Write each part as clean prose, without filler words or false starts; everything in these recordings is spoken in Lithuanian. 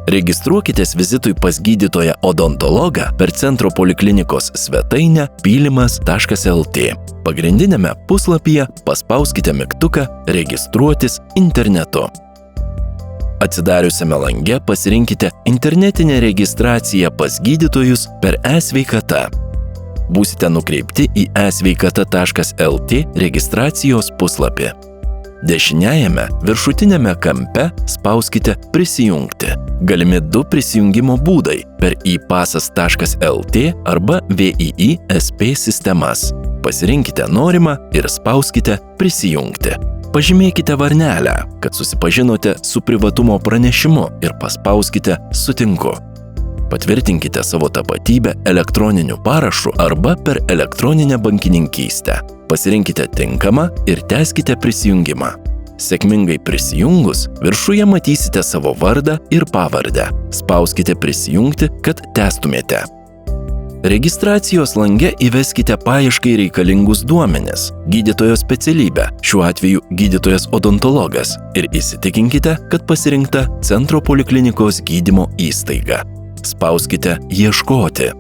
Registruokitės vizitui pas gydytoją odontologą per centro poliklinikos svetainę pylimas.lt. Pagrindiniame puslapyje paspauskite mygtuką Registruotis internetu. Atsidariusiame lange pasirinkite internetinę registraciją pas gydytojus per e-sveikata. Būsite nukreipti į e-sveikata.lt registracijos puslapį. Dešiniajame viršutiniame kampe spauskite Prisijungti. Galimi 2 prisijungimo būdai per e-pasas.lt arba VII SP sistemas. Pasirinkite norimą ir spauskite Prisijungti. Pažymėkite varnelę, kad susipažinote su privatumo pranešimu ir paspauskite Sutinku. Patvirtinkite savo tapatybę elektroniniu parašu arba per elektroninę bankininkystę. Pasirinkite tinkamą ir tęskite prisijungimą. Sėkmingai prisijungus, viršuje matysite savo vardą ir pavardę. Spauskite Prisijungti, kad tęstumėte. Registracijos lange įveskite paieškai reikalingus duomenis, gydytojo specialybę, šiuo atveju gydytojas odontologas, ir įsitikinkite, kad pasirinkta centro poliklinikos gydymo įstaiga. Spauskite Ieškoti.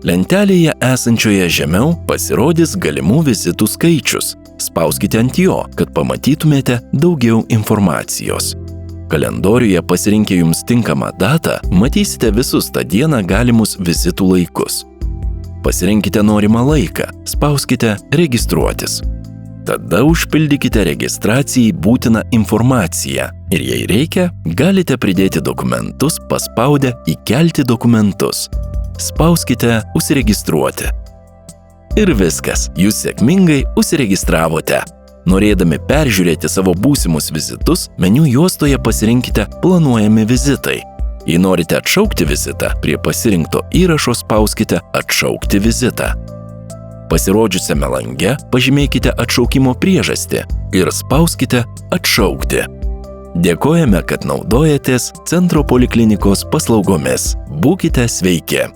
Lentelėje esančioje žemiau pasirodys galimų vizitų skaičius. Spauskite ant jo, kad pamatytumėte daugiau informacijos. Kalendoriuje pasirinkę jums tinkamą datą, matysite visus tą dieną galimus vizitų laikus. Pasirinkite norimą laiką, spauskite Registruotis. Tada užpildykite registracijai būtiną informaciją ir jei reikia, galite pridėti dokumentus paspaudę Įkelti dokumentus. Spauskite Užsiregistruoti. Ir viskas, jūs sėkmingai užsiregistravote. Norėdami peržiūrėti savo būsimus vizitus, meniu juostoje pasirinkite Planuojami vizitai. Jei norite atšaukti vizitą, prie pasirinkto įrašo spauskite Atšaukti vizitą. Pasirodžiusiame lange pažymėkite atšaukimo priežastį ir spauskite Atšaukti. Dėkojame, kad naudojatės centro poliklinikos paslaugomis. Būkite sveiki!